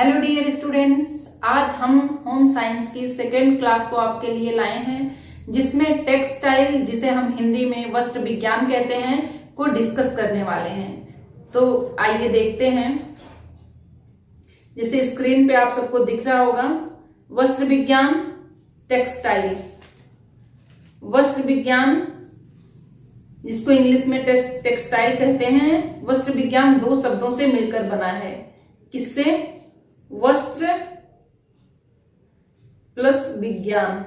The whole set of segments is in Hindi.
हेलो डियर स्टूडेंट्स, आज हम होम साइंस की सेकेंड क्लास को आपके लिए लाए हैं, जिसमें टेक्सटाइल, जिसे हम हिंदी में वस्त्र विज्ञान कहते हैं, को डिस्कस करने वाले हैं। तो आइए देखते हैं। जैसे स्क्रीन पे आप सबको दिख रहा होगा, वस्त्र विज्ञान, टेक्सटाइल। वस्त्र विज्ञान, जिसको इंग्लिश में टेक्सटाइल कहते हैं, वस्त्र विज्ञान दो शब्दों से मिलकर बना है। किससे? वस्त्र प्लस विज्ञान।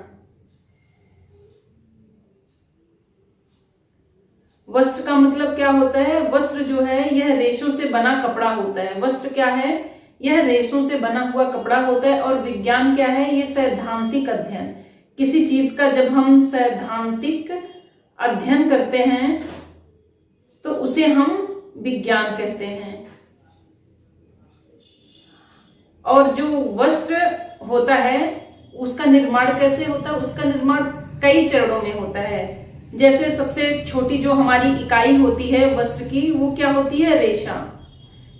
वस्त्र का मतलब क्या होता है? वस्त्र जो है यह रेशों से बना कपड़ा होता है। वस्त्र क्या है? यह रेशों से बना हुआ कपड़ा होता है। और विज्ञान क्या है? यह सैद्धांतिक अध्ययन। किसी चीज का जब हम सैद्धांतिक अध्ययन करते हैं तो उसे हम विज्ञान कहते हैं। और जो वस्त्र होता है उसका निर्माण कैसे होता है? उसका निर्माण कई चरणों में होता है। जैसे सबसे छोटी जो हमारी इकाई होती है वस्त्र की, वो क्या होती है? रेशा।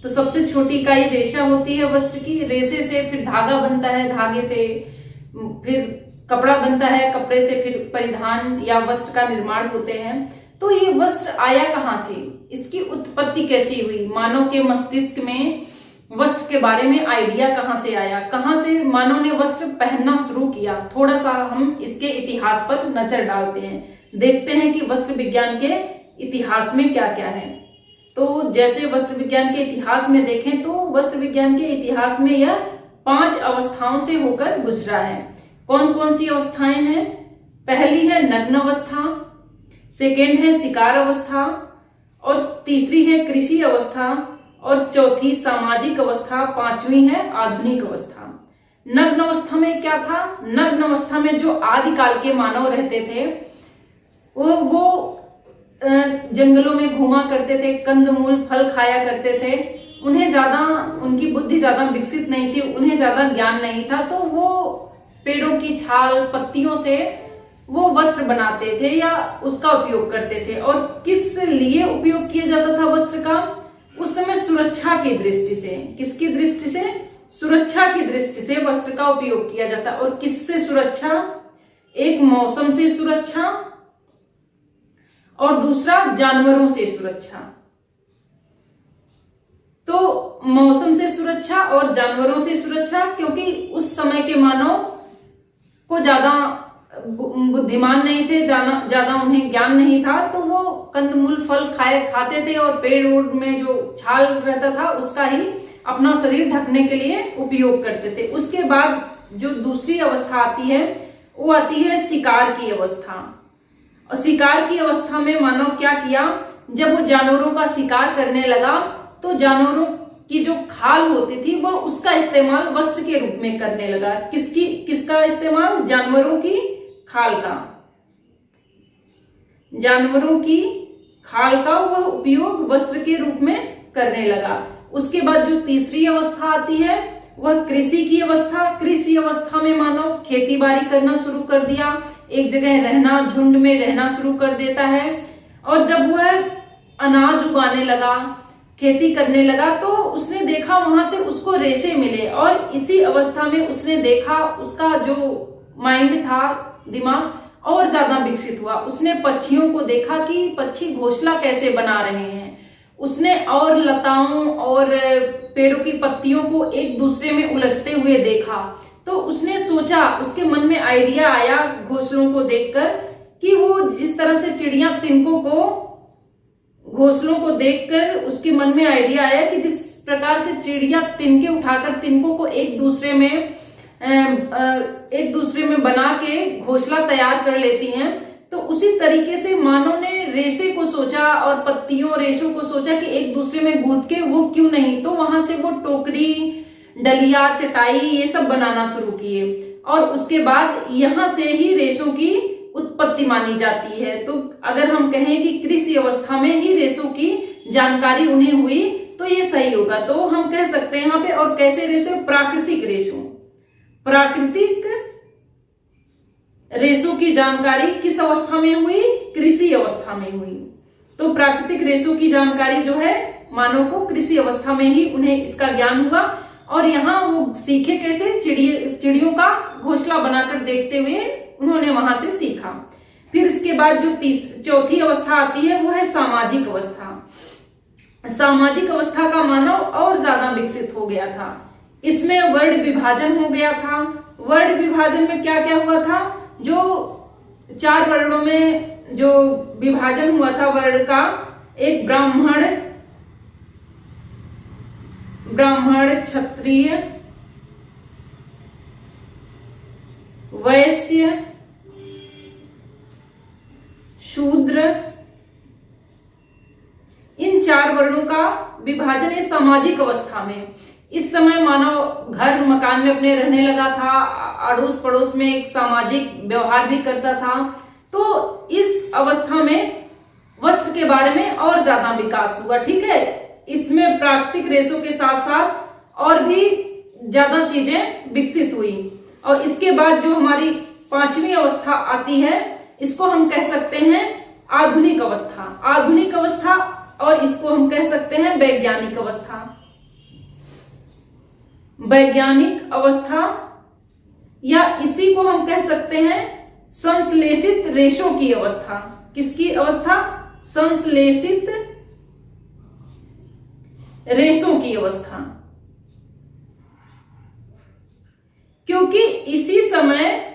तो सबसे छोटी इकाई रेशा होती है वस्त्र की। रेशे से फिर धागा बनता है, धागे से फिर कपड़ा बनता है, कपड़े से फिर परिधान या वस्त्र का निर्माण होते हैं। तो ये वस्त्र आया कहाँ से? इसकी उत्पत्ति कैसी हुई? मानव के मस्तिष्क में वस्त्र के बारे में आइडिया कहां से आया? कहां से मानव ने वस्त्र पहनना शुरू किया? थोड़ा सा हम इसके इतिहास पर नजर डालते हैं, देखते हैं कि वस्त्र विज्ञान के इतिहास में क्या क्या है। तो जैसे वस्त्र विज्ञान के इतिहास में देखें तो वस्त्र विज्ञान के इतिहास में यह 5 अवस्थाओं से होकर गुजरा है। कौन कौन सी अवस्थाएं हैं? पहली है नग्न अवस्था, सेकेंड है शिकार अवस्था, और तीसरी है कृषि अवस्था, और चौथी सामाजिक अवस्था, पांचवी है आधुनिक अवस्था। नग्न अवस्था में क्या था? नग्न अवस्था में जो आदिकाल के मानव रहते थे वो जंगलों में घूमा करते थे, कंदमूल फल खाया करते थे। उनकी बुद्धि ज्यादा विकसित नहीं थी, उन्हें ज्यादा ज्ञान नहीं था। तो वो पेड़ों की छाल, पत्तियों से वो वस्त्र बनाते थे या उसका उपयोग करते थे। और किस लिए उपयोग किया जाता था वस्त्र का? उस समय सुरक्षा की दृष्टि से। किसकी दृष्टि से? सुरक्षा की दृष्टि से वस्त्र का उपयोग किया जाता। और किससे सुरक्षा? एक मौसम से सुरक्षा और दूसरा जानवरों से सुरक्षा। तो मौसम से सुरक्षा और जानवरों से सुरक्षा, क्योंकि उस समय के मानव को ज्यादा बुद्धिमान नहीं थे, ज्यादा उन्हें ज्ञान नहीं था। तो वो कंदमूल फल खाते थे और पेड़ में जो छाल रहता था उसका ही अपना शरीर ढकने के लिए उपयोग करते थे। उसके बाद जो दूसरी अवस्था आती है वो आती है शिकार की अवस्था। और शिकार की अवस्था में मानव क्या किया? जब वो जानवरों का शिकार करने लगा तो जानवरों की जो खाल होती थी वह उसका इस्तेमाल वस्त्र के रूप में करने लगा। किसका इस्तेमाल? जानवरों की खाल का। जानवरों की खाल का वह उपयोग वस्त्र के रूप में करने लगा। उसके बाद जो तीसरी अवस्था आती है वह कृषि की अवस्था। कृषि अवस्था में मानव खेती बाड़ी करना शुरू कर दिया, एक जगह रहना, झुंड में रहना शुरू कर देता है। और जब वह अनाज उगाने लगा, खेती करने लगा, तो उसने देखा वहां से उसको रेशे मिले। और इसी अवस्था में उसने देखा, उसका जो माइंड था, दिमाग और ज्यादा विकसित हुआ। उसने पक्षियों को देखा कि पक्षी घोंसला कैसे बना रहे हैं। उसने और लताओं और पेड़ों की पत्तियों को एक दूसरे में उलझते हुए देखा। तो उसने सोचा, उसके मन में आइडिया आया घोंसलों को देखकर, कि वो जिस तरह से चिड़िया तिनकों को, घोंसलों को देखकर उसके मन में आइडिया आया कि जिस प्रकार से चिड़िया तिनके उठाकर तिनकों को एक दूसरे में बना के घोंसला तैयार कर लेती हैं, तो उसी तरीके से मानव ने रेशे को सोचा और पत्तियों, रेशों को सोचा कि एक दूसरे में गूंथ के वो क्यों नहीं। तो वहां से वो टोकरी, डलिया, चटाई ये सब बनाना शुरू किए। और उसके बाद यहां से ही रेशों की उत्पत्ति मानी जाती है। तो अगर हम कहें कि कृषि अवस्था में ही रेशों की जानकारी उन्हें हुई तो ये सही होगा। तो हम कह सकते हैं यहाँ पे। और कैसे रेशे? प्राकृतिक रेशों। प्राकृतिक रेशों की जानकारी किस अवस्था में हुई? कृषि अवस्था में हुई। तो प्राकृतिक रेशों की जानकारी जो है मानव को कृषि अवस्था में ही उन्हें इसका ज्ञान हुआ। और यहाँ वो सीखे कैसे, चिड़ियों का घोंसला बनाकर देखते हुए उन्होंने वहां से सीखा। फिर इसके बाद जो चौथी अवस्था आती है वो है सामाजिक अवस्था। सामाजिक अवस्था का मानव और ज्यादा विकसित हो गया था। इसमें वर्ण विभाजन हो गया था। वर्ण विभाजन में क्या क्या हुआ था, जो 4 वर्णों में जो विभाजन हुआ था वर्ण का, एक ब्राह्मण, क्षत्रिय, वैश्य, शूद्र, इन 4 वर्णों का विभाजन है सामाजिक अवस्था में। इस समय मानव घर मकान में अपने रहने लगा था, अड़ोस पड़ोस में एक सामाजिक व्यवहार भी करता था। तो इस अवस्था में वस्त्र के बारे में और ज्यादा विकास हुआ। ठीक है, इसमें प्राकृतिक रेशों के साथ साथ और भी ज्यादा चीजें विकसित हुई। और इसके बाद जो हमारी 5वीं अवस्था आती है, इसको हम कह सकते हैं आधुनिक अवस्था। आधुनिक अवस्था, और इसको हम कह सकते हैं वैज्ञानिक अवस्था। वैज्ञानिक अवस्था, या इसी को हम कह सकते हैं संश्लेषित रेशों की अवस्था। किसकी अवस्था? संश्लेषित रेशों की अवस्था। क्योंकि इसी समय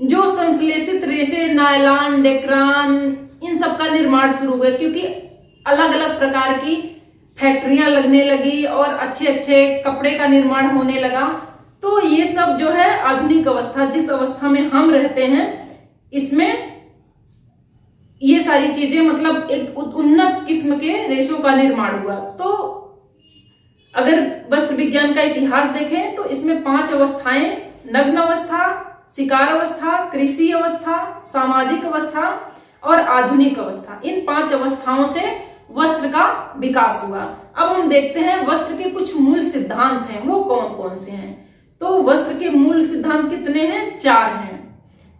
जो संश्लेषित रेशे, नायलॉन, डेक्रान, इन सब का निर्माण शुरू हुआ, क्योंकि अलग अलग प्रकार की फैक्ट्रियां लगने लगी और अच्छे अच्छे कपड़े का निर्माण होने लगा। तो ये सब जो है आधुनिक अवस्था, जिस अवस्था में हम रहते हैं, इसमें ये सारी चीजें, मतलब एक उन्नत किस्म के रेशों का निर्माण हुआ। तो अगर वस्त्र विज्ञान का इतिहास देखें तो इसमें 5 अवस्थाएं, नग्न अवस्था, शिकार अवस्था, कृषि अवस्था, सामाजिक अवस्था और आधुनिक अवस्था, इन 5 अवस्थाओं से वस्त्र का विकास हुआ। अब हम देखते हैं वस्त्र के कुछ मूल सिद्धांत हैं, वो कौन कौन से हैं। तो वस्त्र के मूल सिद्धांत कितने हैं? 4 हैं।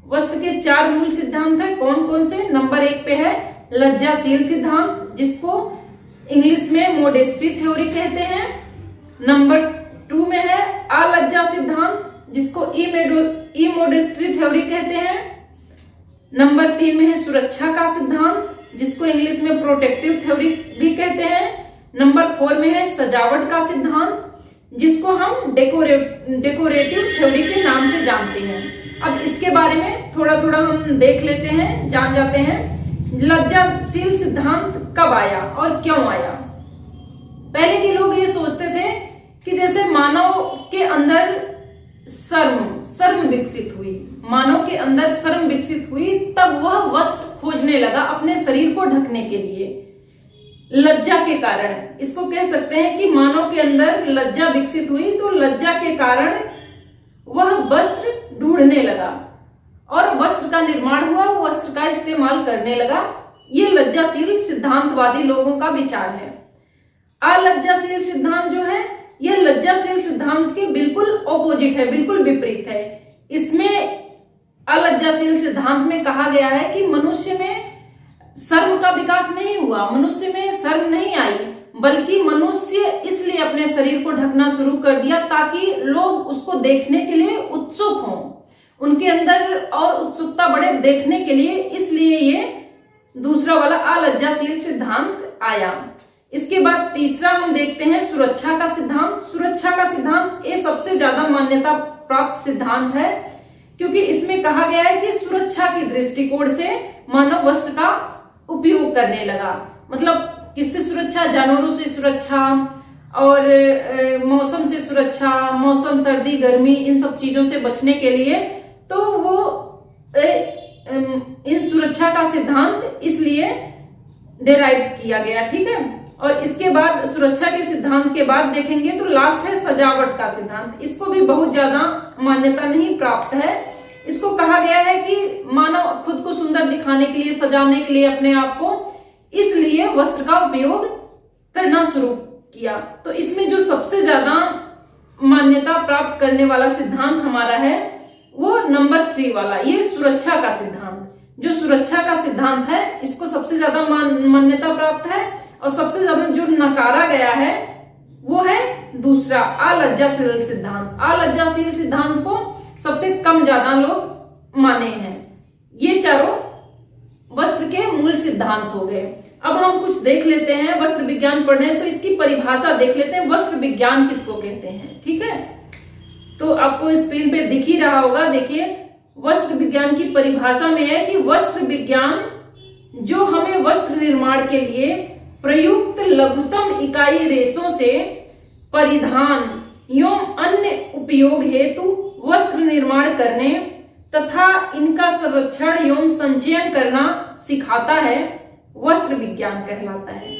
वस्त्र के 4 मूल सिद्धांत हैं। कौन कौन से? नंबर 1 पे है लज्जाशील सिद्धांत, जिसको इंग्लिश में मोडेस्टी थ्योरी कहते हैं। नंबर 2 में है अलज्जा सिद्धांत, जिसको इमोडेस्टी थ्योरी कहते हैं। नंबर 3 में है सुरक्षा का सिद्धांत, जिसको इंग्लिश में प्रोटेक्टिव थ्योरी भी कहते हैं। नंबर 4 में है सजावट का सिद्धांत, जिसको हम डेकोरेटिव थ्योरी के नाम से जानते हैं। अब इसके बारे में थोड़ा थोड़ा हम देख लेते हैं, जान जाते हैं। लज्जाशील सिद्धांत कब आया और क्यों आया? पहले के लोग ये सोचते थे कि जैसे मानव के अंदर शर्म विकसित हुई, मानव के अंदर शर्म विकसित हुई, तब वह वस्त्र खोजने लगा अपने शरीर को ढकने के लिए, लज्जा के कारण। इसको कह सकते हैं कि मानव के अंदर लज्जा विकसित हुई, तो लज्जा के कारण वह वस्त्र ढूंढने लगा और वस्त्र का निर्माण हुआ, वस्त्र का इस्तेमाल करने लगा। ये लज्जाशील सिद्धांतवादी लोगों का विचार है। अलज्जाशील सिद्धांत जो है, यह लज्जाशील सिद्धांत के बिल्कुल ऑपोजिट है, बिल्कुल विपरीत है। इसमें अलज्जाशील सिद्धांत में कहा गया है कि मनुष्य में शर्म का विकास नहीं हुआ, मनुष्य में शर्म नहीं आई, बल्कि मनुष्य इसलिए अपने शरीर को ढकना शुरू कर दिया ताकि लोग उसको देखने के लिए उत्सुक हों, उनके अंदर और उत्सुकता बढ़े देखने के लिए, इसलिए ये दूसरा वाला अलज्जाशील सिद्धांत आया। इसके बाद तीसरा हम देखते हैं सुरक्षा का सिद्धांत। सुरक्षा का सिद्धांत ये सबसे ज्यादा मान्यता प्राप्त सिद्धांत है, क्योंकि इसमें कहा गया है कि सुरक्षा की दृष्टिकोण से मानव वस्त्र का उपयोग करने लगा। मतलब किससे सुरक्षा? जानवरों से सुरक्षा और मौसम से सुरक्षा, मौसम, सर्दी, गर्मी, इन सब चीजों से बचने के लिए। तो वो इन सुरक्षा का सिद्धांत इसलिए डेराइव किया गया। ठीक है, और इसके बाद सुरक्षा के सिद्धांत के बाद देखेंगे तो लास्ट है सजावट का सिद्धांत। इसको भी बहुत ज्यादा मान्यता नहीं प्राप्त है। इसको कहा गया है कि मानव खुद को सुंदर दिखाने के लिए, सजाने के लिए अपने आप को, इसलिए वस्त्र का उपयोग करना शुरू किया। तो इसमें जो सबसे ज्यादा मान्यता प्राप्त करने वाला सिद्धांत हमारा है वो नंबर 3 वाला, ये सुरक्षा का सिद्धांत। जो सुरक्षा का सिद्धांत है, इसको सबसे ज्यादा मान्यता प्राप्त है। और सबसे ज्यादा जो नकारा गया है वो है दूसरा अलज्जाशील सिद्धांत। अलज्जाशील सिद्धांत को सबसे कम ज्यादा लोग माने हैं। ये चारों वस्त्र के मूल सिद्धांत हो गए। अब हम कुछ देख लेते हैं, वस्त्र विज्ञान पढ़ रहे हैं तो इसकी परिभाषा देख लेते हैं, वस्त्र विज्ञान किसको कहते हैं। ठीक है, तो आपको स्क्रीन पे दिख ही रहा होगा। देखिए, वस्त्र विज्ञान की परिभाषा में है कि वस्त्र विज्ञान जो हमें वस्त्र निर्माण के लिए प्रयुक्त लघुतम इकाई रेशों से परिधान एवं अन्य उपयोग हेतु वस्त्र निर्माण करने तथा इनका संरक्षण एवं संचयन करना सिखाता है, वस्त्र विज्ञान कहलाता है।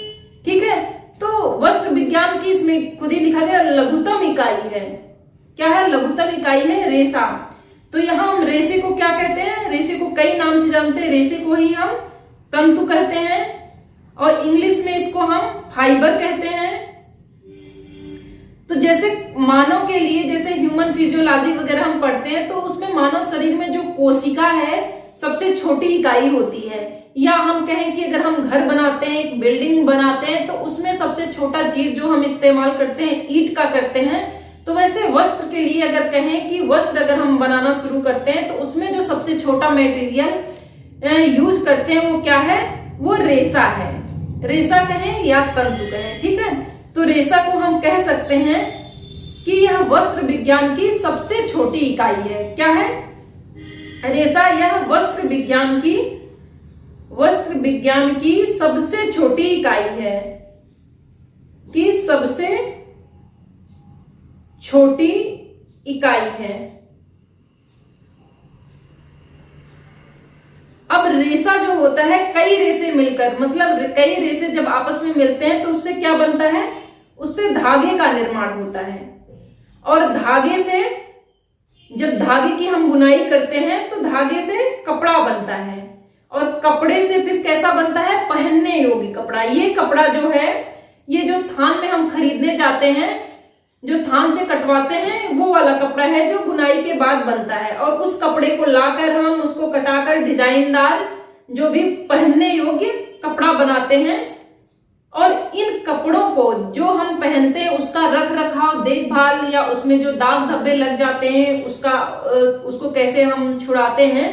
ठीक है, तो वस्त्र विज्ञान की इसमें खुद ही लिखा गया लघुतम इकाई है। क्या है? लघुतम इकाई है रेशा। तो यहां हम रेशे को क्या कहते हैं? रेशे को कई नाम से जानते हैं। रेशे को ही हम तंतु कहते हैं और इंग्लिश में इसको हम फाइबर कहते हैं। तो जैसे मानव के लिए, जैसे ह्यूमन फिजियोलॉजी वगैरह हम पढ़ते हैं तो उसमें मानव शरीर में जो कोशिका है सबसे छोटी इकाई होती है। या हम कहें कि अगर हम घर बनाते हैं, एक बिल्डिंग बनाते हैं, तो उसमें सबसे छोटा चीज जो हम इस्तेमाल करते हैं ईंट का करते हैं। तो वैसे वस्त्र के लिए अगर कहें कि वस्त्र अगर हम बनाना शुरू करते हैं तो उसमें जो सबसे छोटा मटेरियल यूज करते हैं वो क्या है? वो रेशा है। रेशा कहें या तंतु कहें। ठीक है, तो रेशा को हम कह सकते हैं कि यह वस्त्र विज्ञान की सबसे छोटी इकाई है। क्या है? रेशा यह वस्त्र विज्ञान की सबसे छोटी इकाई है, कि सबसे छोटी इकाई है। अब रेशा जो होता है, कई रेशे मिलकर, मतलब कई रेशे जब आपस में मिलते हैं तो उससे क्या बनता है? उससे धागे का निर्माण होता है। और धागे से, जब धागे की हम बुनाई करते हैं तो धागे से कपड़ा बनता है और कपड़े से फिर कैसा बनता है? पहनने योग्य कपड़ा। ये कपड़ा जो है, ये जो थान में हम खरीदने जाते हैं, जो थान से कटवाते हैं, वो वाला कपड़ा है जो बुनाई के बाद बनता है। और उस कपड़े को लाकर हम उसको कटाकर डिजाइनदार जो भी पहनने योग्य कपड़ा बनाते हैं। और इन कपड़ों को जो हम पहनते हैं उसका रख रखाव, देखभाल, या उसमें जो दाग धब्बे लग जाते हैं उसको कैसे हम छुड़ाते हैं,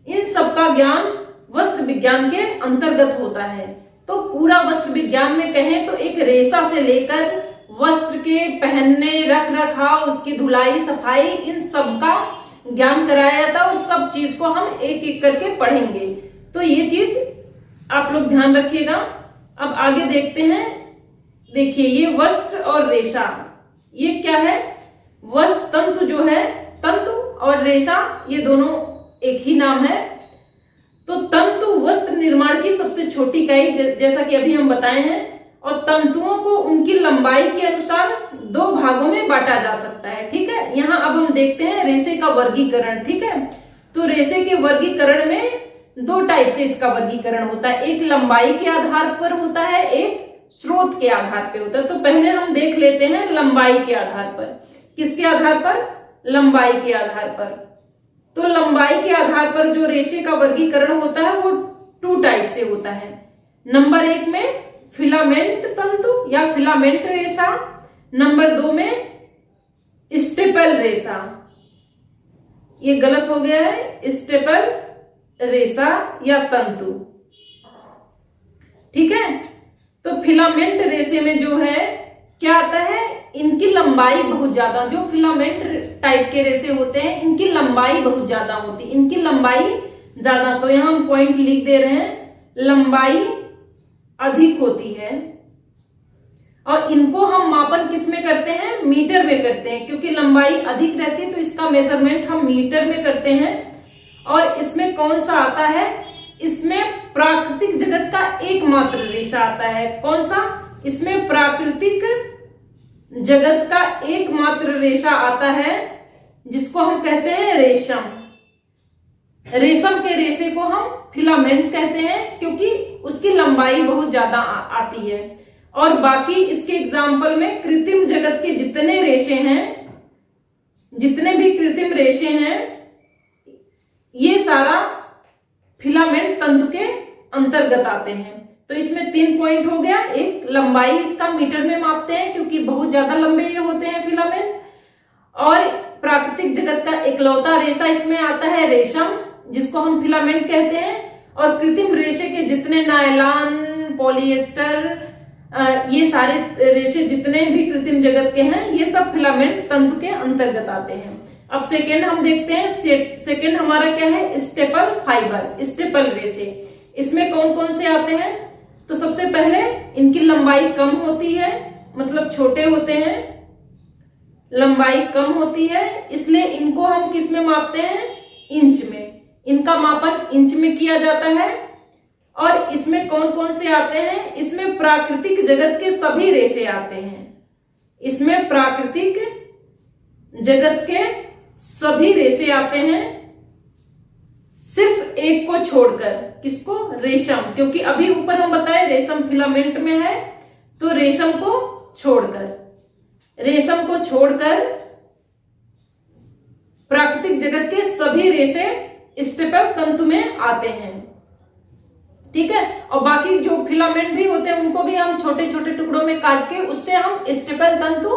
इन सब का ज्ञान वस्त्र विज्ञान के अंतर्गत होता है। तो पूरा वस्त्र विज्ञान में कहें तो एक रेशा से लेकर वस्त्र के पहनने, रख रखाव, उसकी धुलाई सफाई, इन सब का ज्ञान कराया जाता है और सब चीज को हम एक एक करके पढ़ेंगे। तो ये चीज आप लोग ध्यान रखिएगा। अब आगे देखते हैं। देखिए, ये वस्त्र और रेशा, ये क्या है? वस्त्र तंतु जो है, तंतु और रेशा ये दोनों एक ही नाम है। तो तंतु वस्त्र निर्माण की सबसे छोटी इकाई, जैसा कि अभी हम बताए हैं। और तंतुओं को उनकी लंबाई के अनुसार दो भागों में बांटा जा सकता है। ठीक है, यहाँ अब हम देखते हैं रेशे का वर्गीकरण। ठीक है, तो रेशे के वर्गीकरण में दो टाइप से इसका वर्गीकरण होता है। एक लंबाई के आधार पर होता है, एक स्रोत के आधार पर होता है। तो पहले हम देख लेते हैं लंबाई के आधार पर। किसके आधार पर? लंबाई के आधार पर। तो लंबाई के आधार पर जो रेशे का वर्गीकरण होता है वो 2 टाइप से होता है। नंबर 1 में फिलामेंट तंतु या फिलामेंट रेशा, नंबर 2 में स्टेपल रेशा। ये गलत हो गया है, स्टेपल रेशा या तंतु। ठीक है, तो फिलामेंट रेशे में जो है क्या आता है? इनकी लंबाई बहुत ज्यादा, जो फिलामेंट टाइप के रेशे होते हैं इनकी लंबाई बहुत ज्यादा होती है, इनकी लंबाई ज्यादा। तो यहां हम पॉइंट लिख दे रहे हैं, लंबाई अधिक होती है। और इनको हम मापन किस में करते हैं? मीटर में करते हैं, क्योंकि लंबाई अधिक रहती है तो इसका मेजरमेंट हम मीटर में करते हैं। और इसमें कौन सा आता है? इसमें प्राकृतिक जगत का एकमात्र रेशा आता है। कौन सा? इसमें प्राकृतिक जगत का एकमात्र रेशा आता है जिसको हम कहते हैं रेशम। रेशम के रेशे को हम फिलामेंट कहते हैं क्योंकि उसकी लंबाई बहुत ज्यादा आती है। और बाकी इसके एग्जाम्पल में कृत्रिम जगत के जितने रेशे हैं, जितने भी कृत्रिम रेशे हैं, ये सारा फिलामेंट तंतु के अंतर्गत आते हैं। तो इसमें 3 पॉइंट हो गया। एक, लंबाई इसका मीटर में मापते हैं क्योंकि बहुत ज्यादा लंबे ये होते हैं फिलामेंट। और प्राकृतिक जगत का इकलौता रेशा इसमें आता है रेशम, जिसको हम फिलामेंट कहते हैं। और कृत्रिम रेशे के जितने नायलॉन, पॉलिएस्टर, ये सारे रेशे जितने भी कृत्रिम जगत के हैं, ये सब फिलामेंट तंतु के अंतर्गत आते हैं। अब सेकेंड हम देखते हैं। सेकेंड हमारा क्या है? स्टेपल फाइबर, स्टेपल रेशे। इसमें कौन कौन से आते हैं? तो सबसे पहले इनकी लंबाई कम होती है, मतलब छोटे होते हैं, लंबाई कम होती है, इसलिए इनको हम किस में मापते हैं? इंच में। इनका मापन इंच में किया जाता है। और इसमें कौन कौन से आते हैं? इसमें प्राकृतिक जगत के सभी रेशे आते हैं। इसमें प्राकृतिक जगत के सभी रेशे आते हैं, सिर्फ एक को छोड़कर। किसको? रेशम, क्योंकि अभी ऊपर हम बताए रेशम फिलामेंट में है, तो रेशम को छोड़कर प्राकृतिक जगत के सभी रेशे स्टेपल तंतु में आते हैं। ठीक है। और बाकी जो फिलामेंट भी होते हैं उनको भी हम छोटे छोटे टुकड़ों में काट के उससे हम स्टेपल तंतु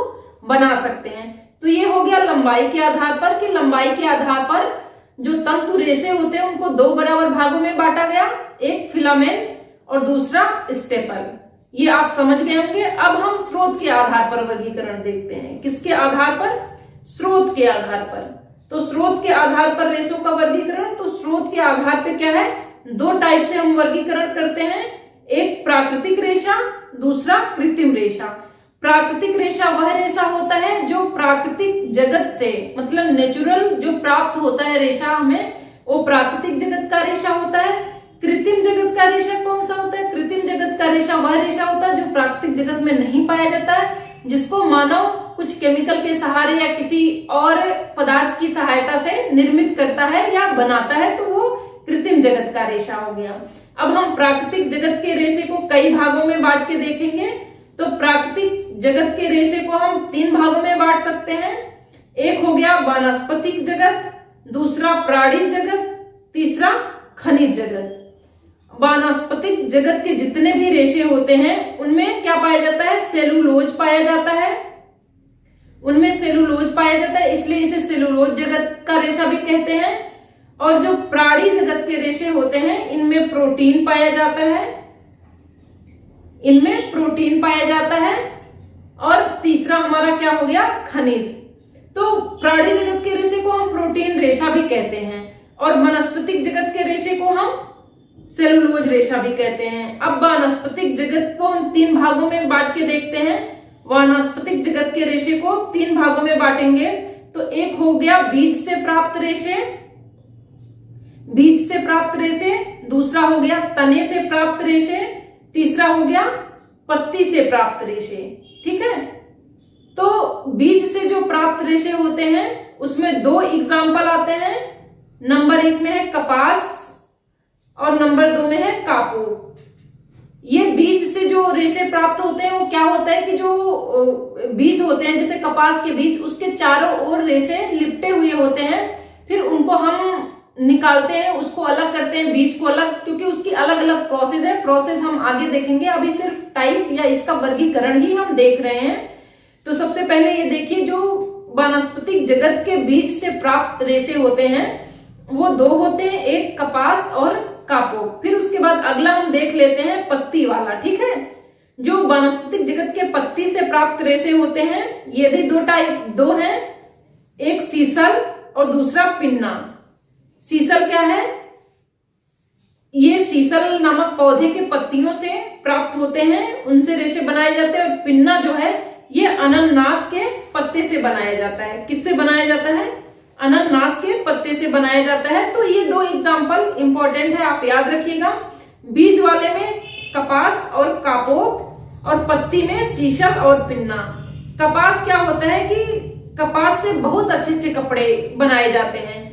बना सकते हैं। तो ये हो गया लंबाई के आधार पर, कि लंबाई के आधार पर जो तंतु रेशे होते हैं उनको 2 बराबर भागों में बांटा गया, एक फिलामेंट और दूसरा स्टेपल। ये आप समझ गए होंगे। अब हम स्रोत के आधार पर वर्गीकरण देखते हैं। किसके आधार पर? स्रोत के आधार पर। तो स्रोत के आधार पर रेशों का वर्गीकरण, तो स्रोत के आधार पर क्या है? 2 टाइप से हम वर्गीकरण करते हैं, एक प्राकृतिक रेशा, दूसरा कृत्रिम रेशा। प्राकृतिक रेशा वह रेशा होता है जो प्राकृतिक जगत से, मतलब नेचुरल जो प्राप्त होता है रेशा हमें, वो प्राकृतिक जगत का रेशा होता है। कृत्रिम जगत का रेशा कौन सा होता है? कृत्रिम जगत का रेशा वह रेशा होता है जो प्राकृतिक जगत में नहीं पाया जाता है, जिसको मानव कुछ केमिकल के सहारे या किसी और पदार्थ की सहायता से निर्मित करता है या बनाता है, तो वो कृत्रिम जगत का रेशा हो गया। अब हम प्राकृतिक जगत के रेशे को कई भागों में बांट के देखेंगे। तो प्राकृतिक जगत के रेशे को हम 3 भागों में बांट सकते हैं। एक हो गया वानस्पतिक जगत, दूसरा प्राणी जगत, तीसरा खनिज जगत। वानस्पतिक जगत के जितने भी रेशे होते हैं उनमें क्या पाया जाता है? सेलुलोज पाया जाता है। उनमें सेलुलोज पाया जाता है, इसलिए इसे सेलुलोज जगत का रेशा भी कहते हैं। और जो प्राणी जगत के रेशे होते हैं इनमें प्रोटीन पाया जाता है, इनमें प्रोटीन पाया जाता है। और तीसरा हमारा क्या हो गया? खनिज। तो प्राणी जगत के रेशे को हम प्रोटीन रेशा भी कहते हैं और वनस्पतिक जगत के रेशे को हम सेलुलोज रेशा भी कहते हैं। अब वानस्पतिक जगत को हम 3 भागों में बांट के देखते हैं। वानस्पतिक जगत के रेशे को 3 भागों में बांटेंगे। तो एक हो गया बीज से प्राप्त रेशे, बीज से प्राप्त रेशे, दूसरा हो गया तने से प्राप्त रेशे, तीसरा हो गया पत्ती से प्राप्त रेशे। ठीक है। तो बीज से जो प्राप्त रेशे होते हैं उसमें 2 एग्जाम्पल आते हैं। नंबर 1 में है कपास और नंबर 2 में है कापूस। ये बीज से जो रेशे प्राप्त होते हैं वो क्या होता है कि जो बीज होते हैं जैसे कपास के बीज, उसके चारों ओर रेशे लिपटे हुए होते हैं। फिर उनको हम निकालते हैं, उसको अलग करते हैं, बीज को अलग, क्योंकि उसकी अलग अलग प्रोसेस है। प्रोसेस हम आगे देखेंगे, अभी सिर्फ टाइप या इसका वर्गीकरण ही हम देख रहे हैं। तो सबसे पहले ये देखिए, जो वानस्पतिक जगत के बीज से प्राप्त रेशे होते हैं वो 2 होते हैं, एक कपास और कापूस। फिर उसके बाद अगला हम देख लेते हैं पत्ती वाला। ठीक है। जो वानस्पतिक जगत के पत्ती से प्राप्त रेशे होते हैं ये भी 2 हैं, एक सीसल और दूसरा पिन्ना। सीसल क्या है? ये सीसल नामक पौधे के पत्तियों से प्राप्त होते हैं, उनसे रेशे बनाए जाते हैं। और पिन्ना जो है ये अनन्नास के पत्ते से बनाया जाता है। किससे बनाया जाता है? अनन्नास के पत्ते से बनाया जाता है। तो ये 2 एग्जाम्पल इंपॉर्टेंट है, आप याद रखिएगा। बीज वाले में कपास और कापूस और पत्ती में सीसल और पिन्ना। कपास क्या होता है कि कपास से बहुत अच्छे अच्छे कपड़े बनाए जाते हैं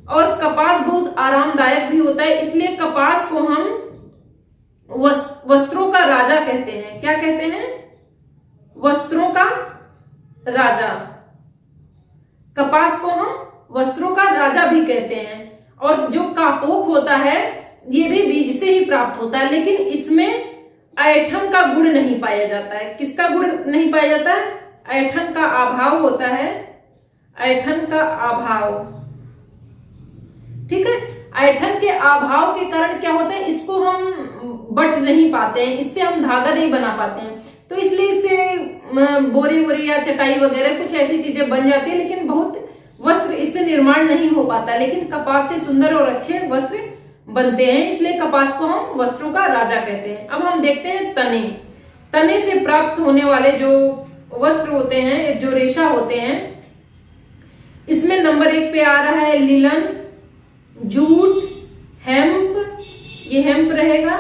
और कपास बहुत आरामदायक भी होता है, इसलिए कपास को हम वस्त्रों का राजा कहते हैं। क्या कहते हैं? वस्त्रों का राजा। कपास को हम वस्त्रों का राजा भी कहते हैं। और जो कापूस होता है ये भी बीज से ही प्राप्त होता है, लेकिन इसमें ऐठन का गुण नहीं पाया जाता है। किसका गुण नहीं पाया जाता है? ऐठन का अभाव होता है, ऐठन का अभाव। ठीक है, ऐठन के अभाव के कारण क्या होता है, इसको हम बट नहीं पाते हैं, इससे हम धागा नहीं बना पाते हैं, तो इसलिए इससे बोरी वोरी या चटाई वगैरह कुछ ऐसी चीजें बन जाती है, लेकिन बहुत वस्त्र इससे निर्माण नहीं हो पाता। लेकिन कपास से सुंदर और अच्छे वस्त्र बनते हैं, इसलिए कपास को हम वस्त्रों का राजा कहते हैं। अब हम देखते हैं तने। तने से प्राप्त होने वाले जो वस्त्र होते हैं, जो रेशा होते हैं, इसमें नंबर 1 पे आ रहा है लिलन, जूट, हेम्प, ये हेम्प रहेगा,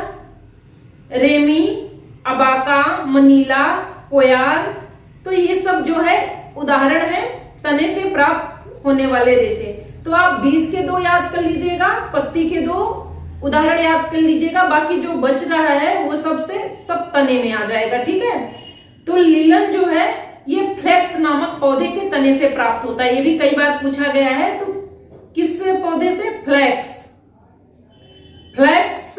रेमी, अबाका, मनीला, कोयार। तो ये सब जो है उदाहरण है तने से प्राप्त होने वाले रेशे। तो आप बीज के 2 याद कर लीजिएगा, पत्ती के 2 उदाहरण याद कर लीजिएगा, बाकी जो बच रहा है वो सब तने में आ जाएगा। ठीक है, तो लीलन जो है ये फ्लेक्स नामक पौधे के तने से प्राप्त होता है। ये भी कई बार पूछा गया है। तो किस पौधे से? फ्लेक्स। फ्लेक्स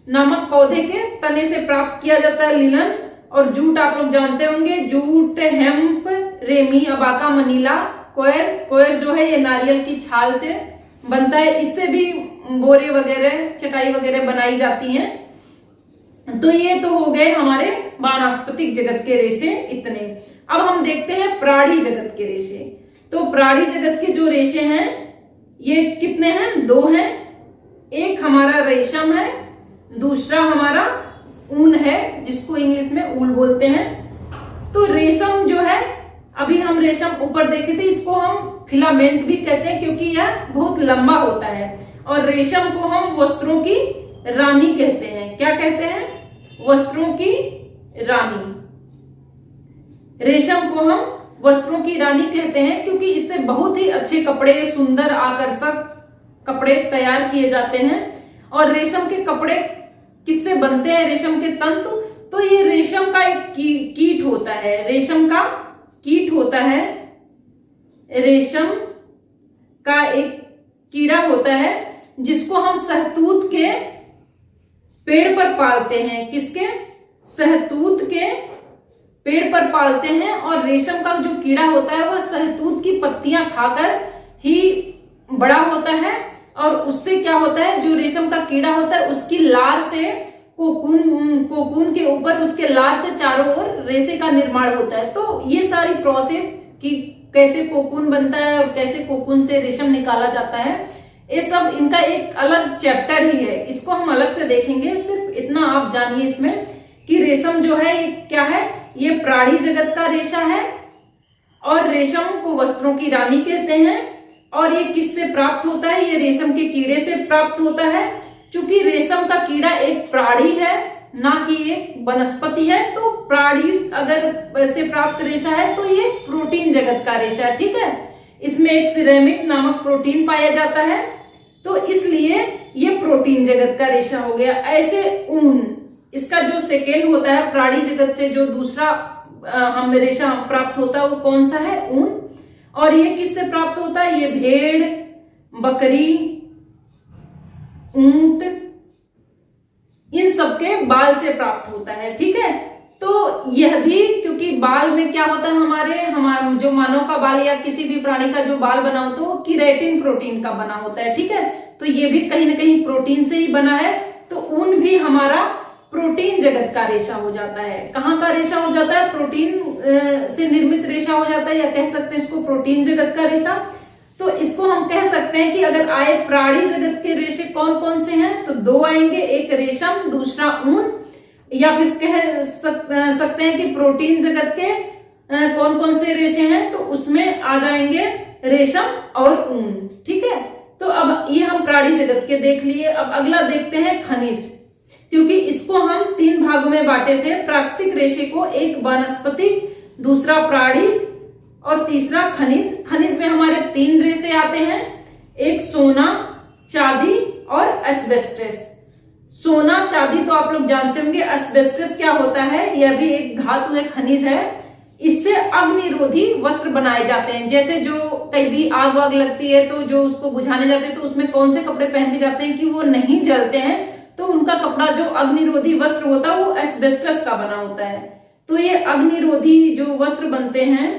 नामक पौधे के तने से प्राप्त किया जाता है लीलन। और जूट आप लोग जानते होंगे, jute, hemp, ramie, abaca, manila, coir. Coir जो है ये नारियल की छाल से बनता है, इससे भी बोरे वगैरह, चटाई वगैरह बनाई जाती हैं। तो ये तो हो गए हमारे वानस्पतिक जगत के रेशे इतने। अब हम देखते हैं प्राणी जगत के रेशे। तो प्राणी जगत के जो रेशे हैं ये कितने हैं? 2 हैं। एक हमारा रेशम है, दूसरा हमारा ऊन है, जिसको इंग्लिश में ऊल बोलते हैं। तो रेशम जो है, अभी हम रेशम ऊपर देखे थे, इसको हम फिलामेंट भी कहते हैं क्योंकि यह बहुत लंबा होता है। और रेशम को हम वस्त्रों की रानी कहते हैं। क्या कहते हैं? वस्त्रों की रानी। रेशम को हम वस्त्रों की रानी कहते हैं क्योंकि इससे बहुत ही अच्छे कपड़े, सुंदर आकर्षक कपड़े तैयार किए जाते हैं। और रेशम के कपड़े किससे बनते हैं? रेशम के तंतु। तो ये रेशम का एक कीट होता है, रेशम का कीट होता है, रेशम का एक कीड़ा होता है जिसको हम शहतूत के पेड़ पर पालते हैं। किसके? शहतूत के पेड़ पर पालते हैं। और रेशम का जो कीड़ा होता है वह शहतूत की पत्तियां खाकर ही बड़ा होता है। और उससे क्या होता है, जो रेशम का कीड़ा होता है उसकी लार से कोकून के ऊपर उसके लार से चारों ओर रेशे का निर्माण होता है। तो ये सारी प्रोसेस कि कैसे कोकून बनता है और कैसे कोकून से रेशम निकाला जाता है, ये सब इनका एक अलग चैप्टर ही है, इसको हम अलग से देखेंगे। सिर्फ इतना आप जानिए इसमें कि रेशम जो है ये क्या है, ये प्राणी जगत का रेशा है और रेशम को वस्त्रों की रानी कहते हैं। और ये किससे प्राप्त होता है? ये रेशम के कीड़े से प्राप्त होता है। चूंकि रेशम का कीड़ा एक प्राणी है, ना कि एक वनस्पति है, तो प्राणी अगर से प्राप्त रेशा है तो ये प्रोटीन जगत का रेशा है। ठीक है, इसमें एक सिरेमिक नामक प्रोटीन पाया जाता है, तो इसलिए ये प्रोटीन जगत का रेशा हो गया। ऐसे ऊन, इसका जो सेकेंड होता है प्राणी जगत से, जो दूसरा हम रेशा प्राप्त होता है वो कौन सा है? ऊन। और ये किससे प्राप्त होता है? ये भेड़, बकरी, ऊंट, इन सबके बाल से प्राप्त होता है। ठीक है, तो यह भी, क्योंकि बाल में क्या होता है, हमारे जो मानव का बाल या किसी भी प्राणी का जो बाल बना होता है वो केराटिन प्रोटीन का बना होता है। ठीक है, तो ये भी कहीं ना कहीं प्रोटीन से ही बना है। तो ऊन भी हमारा प्रोटीन जगत का रेशा हो जाता है। कहाँ का रेशा हो जाता है? प्रोटीन से निर्मित रेशा हो जाता है, या कह सकते हैं इसको प्रोटीन जगत का रेशा। तो इसको हम कह सकते हैं कि अगर आए प्राणी जगत के रेशे कौन कौन से हैं, तो 2 आएंगे, एक रेशम, दूसरा ऊन। या फिर कह सकते हैं कि प्रोटीन जगत के कौन कौन से रेशे हैं, तो उसमें आ जाएंगे रेशम और ऊन। ठीक है, तो अब ये हम प्राणी जगत के देख लिए। अब अगला देखते हैं खनिज, क्योंकि इसको हम 3 भागों में बांटे थे। प्राकृतिक रेशे को, एक वानस्पतिक, दूसरा प्राणिज और तीसरा खनिज। खनिज में हमारे 3 रेशे आते हैं, एक सोना, चांदी और एस्बेस्टस। सोना, चांदी तो आप लोग जानते होंगे। एस्बेस्टस क्या होता है? यह भी एक धातु है, खनिज है। इससे अग्निरोधी वस्त्र बनाए जाते हैं। जैसे जो कहीं भी आग वाग लगती है तो जो उसको बुझाने जाते हैं तो उसमें कौन से कपड़े पहन के जाते हैं कि वो नहीं जलते हैं, तो उनका कपड़ा जो अग्निरोधी वस्त्र होता है वो एस्बेस्टस का बना होता है। तो ये अग्निरोधी जो वस्त्र बनते हैं,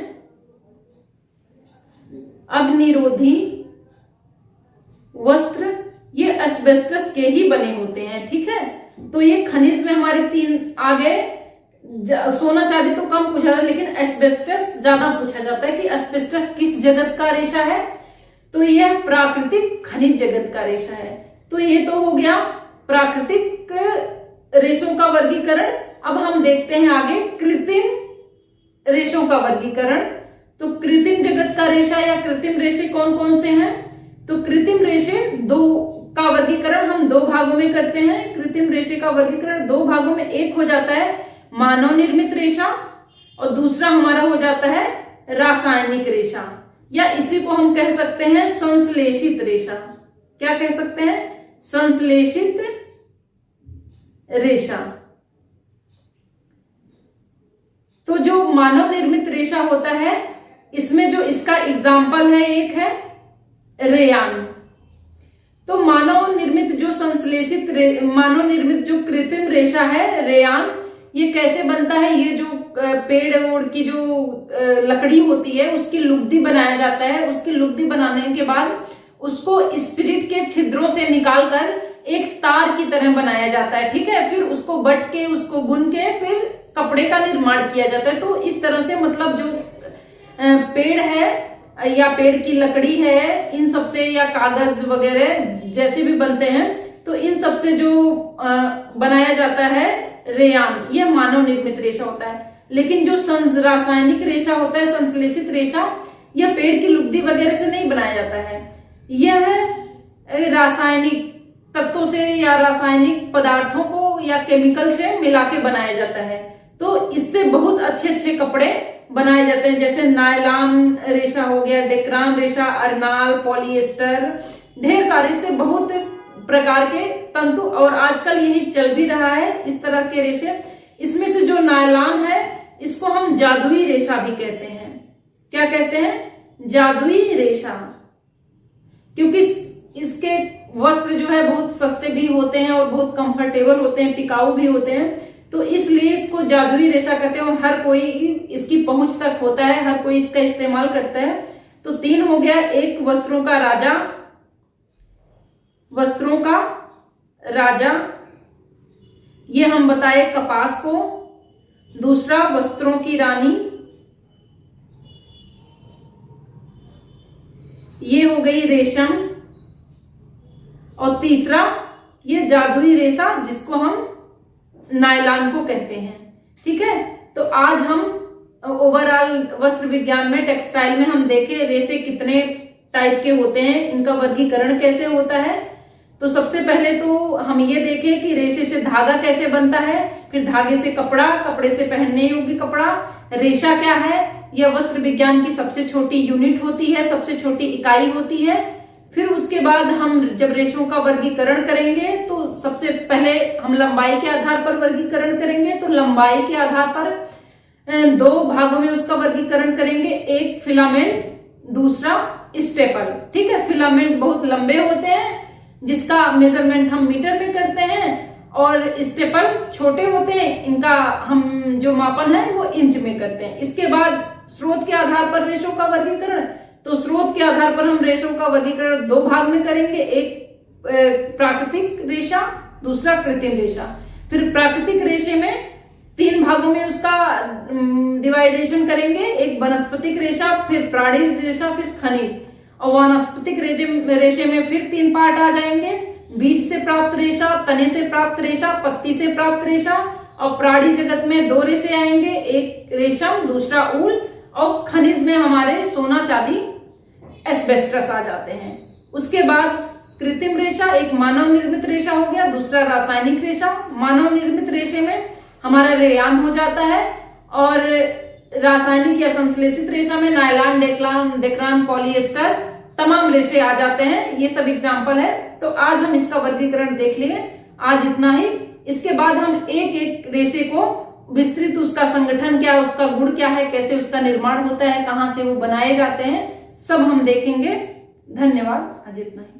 अग्निरोधी वस्त्र, ये एस्बेस्टस के ही बने होते हैं। ठीक है, तो ये खनिज में हमारे 3 आ गए। सोना चांदी तो कम पूछा था, लेकिन एस्बेस्टस ज्यादा पूछा जाता है कि एस्बेस्टस किस जगत का रेशा है। तो यह प्राकृतिक खनिज जगत का रेशा है। तो ये तो हो गया प्राकृतिक रेशों का वर्गीकरण। अब हम देखते हैं आगे कृत्रिम रेशों का वर्गीकरण। तो कृत्रिम जगत का रेशा या कृत्रिम रेशे कौन कौन से हैं? तो कृत्रिम रेशे का वर्गीकरण हम 2 भागों में करते हैं। कृत्रिम रेशे का वर्गीकरण 2 भागों में, एक हो जाता है मानव निर्मित रेशा और दूसरा हमारा हो जाता है रासायनिक रेशा, या इसी को हम कह सकते हैं संश्लेषित रेशा। क्या कह सकते हैं? संश्लेषित रेशा। तो जो मानव निर्मित रेशा होता है, इसमें जो इसका एग्जाम्पल है, एक है रेयान। तो मानव निर्मित जो मानव निर्मित जो कृत्रिम रेशा है रेयान, ये कैसे बनता है? ये जो पेड़ ओड़ की जो लकड़ी होती है उसकी लुगदी बनाया जाता है। उसकी लुगदी बनाने के बाद उसको स्पिरिट के छिद्रों से निकालकर एक तार की तरह बनाया जाता है। ठीक है, फिर उसको बट के, उसको बुन के फिर कपड़े का निर्माण किया जाता है। तो इस तरह से मतलब जो पेड़ है या पेड़ की लकड़ी है, इन सबसे, या कागज वगैरह जैसे भी बनते हैं, तो इन सबसे जो बनाया जाता है रेयान, ये मानव निर्मित रेशा होता है। लेकिन जो रासायनिक रेशा होता है, संश्लेषित रेशा, यह पेड़ की लुगदी वगैरह से नहीं बनाया जाता है। यह रासायनिक तत्वों से या रासायनिक पदार्थों को या केमिकल से मिला के बनाया जाता है। तो इससे बहुत अच्छे अच्छे कपड़े बनाए जाते हैं, जैसे नायलॉन रेशा हो गया, डेक्रान रेशा, अरनाल, पॉलिएस्टर, ढेर सारे, इससे बहुत प्रकार के तंतु, और आजकल यही चल भी रहा है इस तरह के रेशे। इसमें से जो नायलॉन है, इसको हम जादुई रेशा भी कहते हैं। क्या कहते हैं? जादुई रेशा, क्योंकि इसके वस्त्र जो है बहुत सस्ते भी होते हैं और बहुत कंफर्टेबल होते हैं, टिकाऊ भी होते हैं, तो इसलिए इसको जादुई रेशा कहते हैं। और हर कोई इसकी पहुंच तक होता है, हर कोई इसका इस्तेमाल करता है। तो 3 हो गया, एक वस्त्रों का राजा, वस्त्रों का राजा, ये हम बताए कपास को। दूसरा वस्त्रों की रानी, ये हो गई रेशम। और तीसरा ये जादुई रेशा, जिसको हम नायलॉन को कहते हैं। ठीक है, तो आज हम ओवरऑल वस्त्र विज्ञान में, टेक्सटाइल में हम देखे रेशे कितने टाइप के होते हैं, इनका वर्गीकरण कैसे होता है। तो सबसे पहले तो हम ये देखें कि रेशे से धागा कैसे बनता है, फिर धागे से कपड़ा, कपड़े से पहनने योग्य कपड़ा। रेशा क्या है? यह वस्त्र विज्ञान की सबसे छोटी यूनिट होती है, सबसे छोटी इकाई होती है। फिर उसके बाद हम जब रेशों का वर्गीकरण करेंगे तो सबसे पहले हम लंबाई के आधार पर वर्गीकरण करेंगे। तो लंबाई के आधार पर 2 भागों में उसका वर्गीकरण करेंगे, एक फिलामेंट, दूसरा स्टेपल। ठीक है, फिलामेंट बहुत लंबे होते हैं जिसका मेजरमेंट हम मीटर में करते हैं, और स्टेपल छोटे होते हैं, इनका हम जो मापन है वो इंच में करते हैं। इसके बाद स्रोत के आधार पर रेशों का वर्गीकरण, तो स्रोत के आधार पर हम रेशों का वर्गीकरण 2 भाग में करेंगे, एक प्राकृतिक रेशा, दूसरा कृत्रिम रेशा। फिर प्राकृतिक रेशे में 3 भागों में उसका डिवाइडेशन करेंगे, एक वनस्पतिक रेशा, फिर प्राणी रेशा, फिर खनिज। और वनस्पतिक रेशे में फिर 3 पार्ट आ जाएंगे, बीज से प्राप्त रेशा, तने से प्राप्त रेशा, पत्ती से प्राप्त रेशा। और प्राणी जगत में 2 रेशे आएंगे, एक रेशम, दूसरा ऊल। और खनिज में हमारे सोना चांदी एस्बेस्टस आ जाते हैं। उसके बाद कृत्रिम रेशा, एक मानव निर्मित रेशा हो गया, दूसरा रासायनिक रेशा। मानव निर्मित रेशे में हमारा रेयान हो जाता है, और रासायनिक या संश्लेषित रेशा में नायलॉन, डेक्रान, पॉलिएस्टर, तमाम रेशे आ जाते हैं। ये सब एग्जाम्पल है। तो आज हम इसका वर्गीकरण देख लिए, आज इतना ही। इसके बाद हम एक एक रेशे को विस्तृत, उसका संगठन क्या, उसका गुण क्या है, कैसे उसका निर्माण होता है, कहाँ से वो बनाए जाते हैं, सब हम देखेंगे। धन्यवाद, आज इतना ही।